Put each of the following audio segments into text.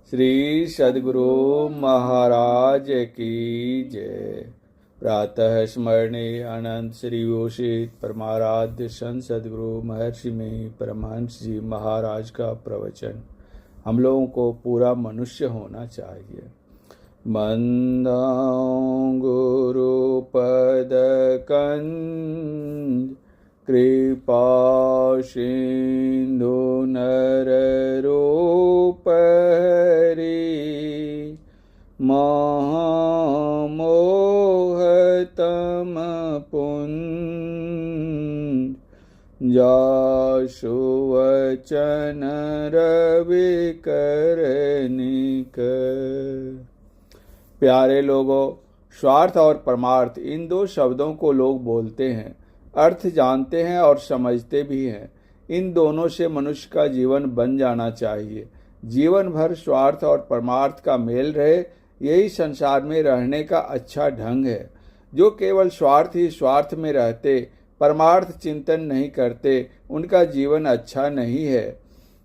श्री सद्गुरु महाराज की जय। प्रातः स्मरणीय अनंत श्री योषित परमाराध्य संत सद्गुरु महर्षि में परमहंस जी महाराज का प्रवचन। हम लोगों को पूरा मनुष्य होना चाहिए। मंदं गुरु पद कंज कृपा सिंधु नर रूप हरि महामोहतम पुंज जासु वचन रवि करनिक। प्यारे लोगों, स्वार्थ और परमार्थ इन दो शब्दों को लोग बोलते हैं, अर्थ जानते हैं और समझते भी हैं। इन दोनों से मनुष्य का जीवन बन जाना चाहिए। जीवन भर स्वार्थ और परमार्थ का मेल रहे, यही संसार में रहने का अच्छा ढंग है। जो केवल स्वार्थ ही स्वार्थ में रहते, परमार्थ चिंतन नहीं करते, उनका जीवन अच्छा नहीं है।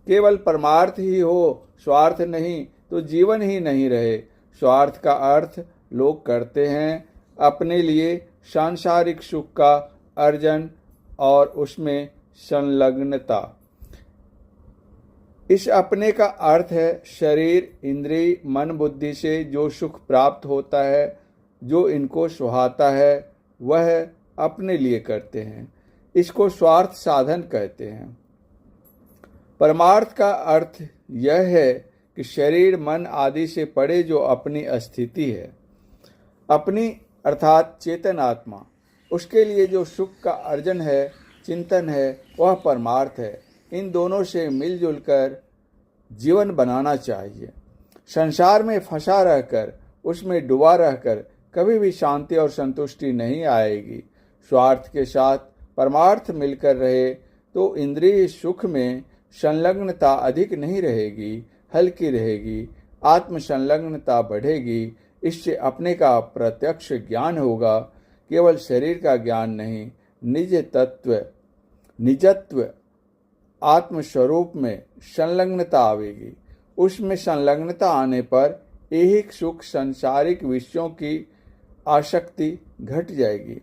केवल परमार्थ ही हो, स्वार्थ नहीं, तो जीवन ही नहीं रहे। स्वार्थ का अर्थ लोग करते हैं अपने लिए सांसारिक सुख का अर्जन और उसमें संलग्नता। इस अपने का अर्थ है शरीर, इंद्रिय, मन, बुद्धि से जो सुख प्राप्त होता है, जो इनको सुहाता है, वह अपने लिए करते हैं। इसको स्वार्थ साधन कहते हैं। परमार्थ का अर्थ यह है कि शरीर, मन आदि से परे जो अपनी स्थिति है, अपनी अर्थात चेतन आत्मा, उसके लिए जो सुख का अर्जन है, चिंतन है, वह परमार्थ है। इन दोनों से मिलजुल कर जीवन बनाना चाहिए। संसार में फंसा रहकर, उसमें डूबा रहकर कभी भी शांति और संतुष्टि नहीं आएगी। स्वार्थ के साथ परमार्थ मिलकर रहे तो इंद्रिय सुख में संलग्नता अधिक नहीं रहेगी, हल्की रहेगी, आत्म संलग्नता बढ़ेगी। इससे अपने का प्रत्यक्ष ज्ञान होगा, केवल शरीर का ज्ञान नहीं। निजत्व आत्मस्वरूप में संलग्नता आवेगी। उसमें संलग्नता आने पर ऐहिक सुख, सांसारिक विषयों की आसक्ति घट जाएगी।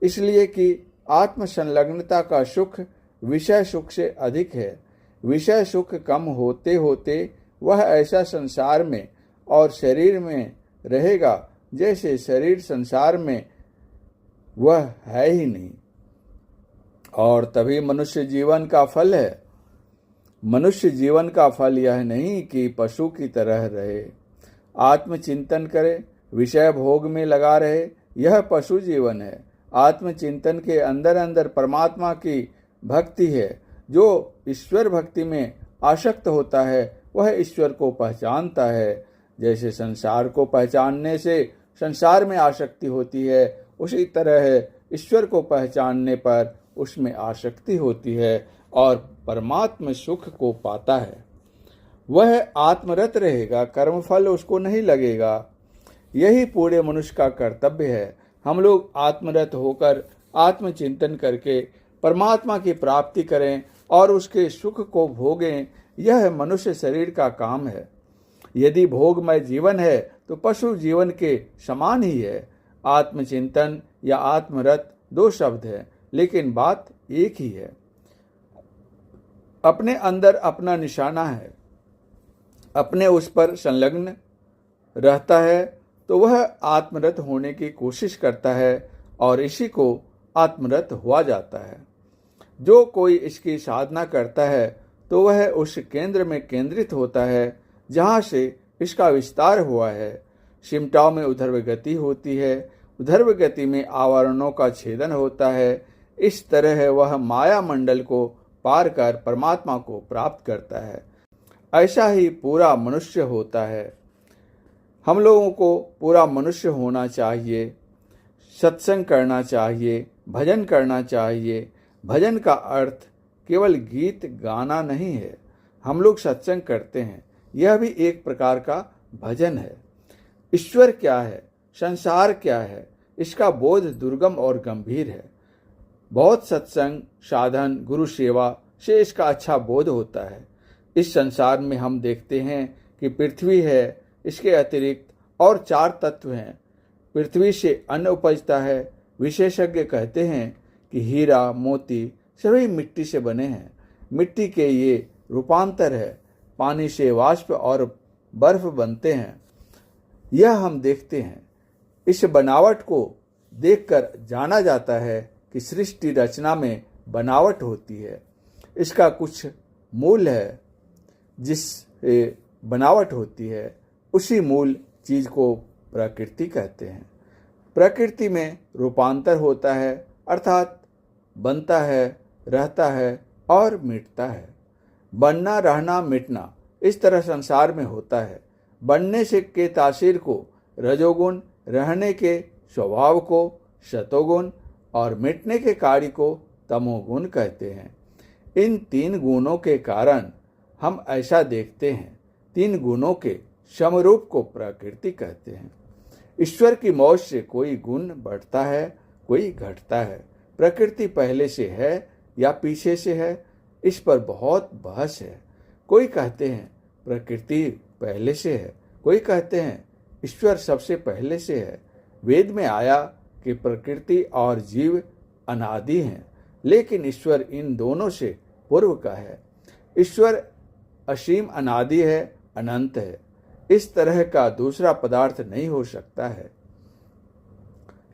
इसलिए कि आत्म संलग्नता का सुख विषय सुख से अधिक है। विषय सुख कम होते होते वह ऐसा संसार में और शरीर में रहेगा जैसे शरीर संसार में वह है ही नहीं। और तभी मनुष्य जीवन का फल है। मनुष्य जीवन का फल यह नहीं कि पशु की तरह रहे, आत्मचिंतन करे, विषय भोग में लगा रहे, यह पशु जीवन है। आत्मचिंतन के अंदर अंदर परमात्मा की भक्ति है। जो ईश्वर भक्ति में आसक्त होता है वह ईश्वर को पहचानता है। जैसे संसार को पहचानने से संसार में आसक्ति होती है, उसी तरह है ईश्वर को पहचानने पर उसमें आसक्ति होती है और परमात्म सुख को पाता है। वह आत्मरत रहेगा, कर्मफल उसको नहीं लगेगा। यही पूरे मनुष्य का कर्तव्य है। हम लोग आत्मरत होकर आत्मचिंतन करके परमात्मा की प्राप्ति करें और उसके सुख को भोगें। यह मनुष्य शरीर का काम है। यदि भोगमय जीवन है तो पशु जीवन के समान ही है। आत्मचिंतन या आत्मरत दो शब्द है, लेकिन बात एक ही है। अपने अंदर अपना निशाना है, अपने उस पर संलग्न रहता है तो वह आत्मरत होने की कोशिश करता है और इसी को आत्मरत हुआ जाता है। जो कोई इसकी साधना करता है तो वह उस केंद्र में केंद्रित होता है जहाँ से इसका विस्तार हुआ है। सिमटाव में उधर्व गति होती है, उधर्व गति में आवरणों का छेदन होता है। इस तरह वह माया मंडल को पार कर परमात्मा को प्राप्त करता है। ऐसा ही पूरा मनुष्य होता है। हम लोगों को पूरा मनुष्य होना चाहिए। सत्संग करना चाहिए, भजन करना चाहिए। भजन का अर्थ केवल गीत गाना नहीं है। हम लोग सत्संग करते हैं, यह भी एक प्रकार का भजन है। ईश्वर क्या है, संसार क्या है, इसका बोध दुर्गम और गंभीर है। बहुत सत्संग, साधन, गुरु सेवा से इसका अच्छा बोध होता है। इस संसार में हम देखते हैं कि पृथ्वी है, इसके अतिरिक्त और 4 तत्व हैं। पृथ्वी से अन्न उपजता है। विशेषज्ञ कहते हैं कि हीरा मोती सभी मिट्टी से बने हैं। मिट्टी के ये रूपांतर है। पानी से वाष्प और बर्फ बनते हैं। यह हम देखते हैं। इस बनावट को देखकर जाना जाता है कि सृष्टि रचना में बनावट होती है। इसका कुछ मूल है जिससे बनावट होती है। उसी मूल चीज को प्रकृति कहते हैं। प्रकृति में रूपांतर होता है, अर्थात बनता है, रहता है और मिटता है। बनना, रहना, मिटना इस तरह संसार में होता है। बनने से के तासीर को रजोगुण, रहने के स्वभाव को सतोगुण और मिटने के कार्य को तमोगुण कहते हैं। इन 3 गुणों के कारण हम ऐसा देखते हैं। 3 गुणों के समरूप को प्रकृति कहते हैं। ईश्वर की मौज से कोई गुण बढ़ता है, कोई घटता है। प्रकृति पहले से है या पीछे से है, इस पर बहुत बहस है। कोई कहते हैं प्रकृति पहले से है, कोई कहते हैं ईश्वर सबसे पहले से है। वेद में आया कि प्रकृति और जीव अनादि हैं, लेकिन ईश्वर इन दोनों से पूर्व का है। ईश्वर असीम अनादि है, अनंत है। इस तरह का दूसरा पदार्थ नहीं हो सकता है।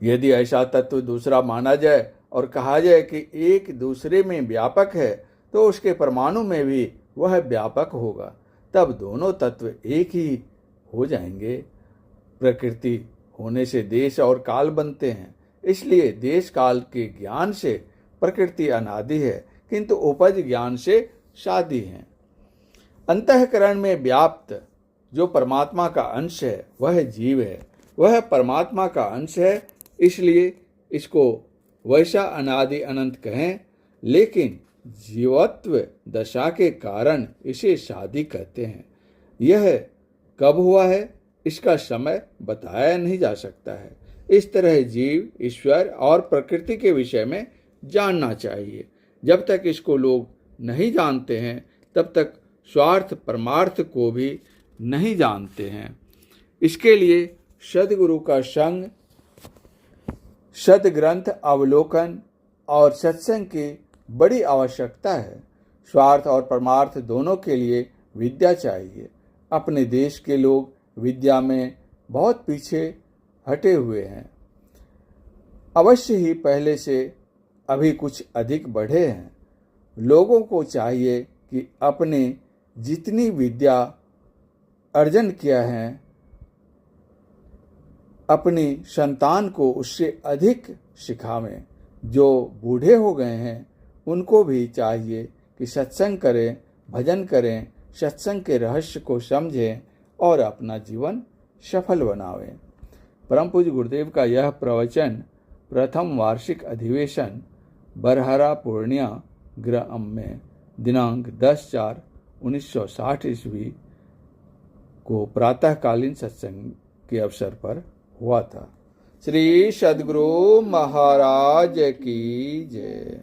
यदि ऐसा तत्व दूसरा माना जाए और कहा जाए कि एक दूसरे में व्यापक है, तो उसके परमाणु में भी वह व्यापक होगा। तब दोनों तत्व एक ही हो जाएंगे। प्रकृति होने से देश और काल बनते हैं, इसलिए देश काल के ज्ञान से प्रकृति अनादि है, किंतु उपज ज्ञान से शादी है। अंतःकरण में व्याप्त जो परमात्मा का अंश है वह जीव है। वह परमात्मा का अंश है, इसलिए इसको वैसा अनादि अनंत कहें, लेकिन जीवत्व दशा के कारण इसे शादी कहते हैं। यह कब हुआ है इसका समय बताया नहीं जा सकता है। इस तरह जीव, ईश्वर और प्रकृति के विषय में जानना चाहिए। जब तक इसको लोग नहीं जानते हैं, तब तक स्वार्थ परमार्थ को भी नहीं जानते हैं। इसके लिए सद्गुरु का संग, सद्ग्रंथ अवलोकन और सत्संग की बड़ी आवश्यकता है। स्वार्थ और परमार्थ दोनों के लिए विद्या चाहिए। अपने देश के लोग विद्या में बहुत पीछे हटे हुए हैं। अवश्य ही पहले से अभी कुछ अधिक बढ़े हैं। लोगों को चाहिए कि अपने जितनी विद्या अर्जन किया है, अपनी संतान को उससे अधिक सिखावें। जो बूढ़े हो गए हैं उनको भी चाहिए कि सत्संग करें, भजन करें, सत्संग के रहस्य को समझें और अपना जीवन सफल बनावें। परम पूज्य गुरुदेव का यह प्रवचन प्रथम वार्षिक अधिवेशन बरहरा पूर्णिया ग्राम में दिनांक 10/4/1960 ईस्वी को प्रातःकालीन सत्संग के अवसर पर हुआ था। श्री सद्गुरु महाराज की जय।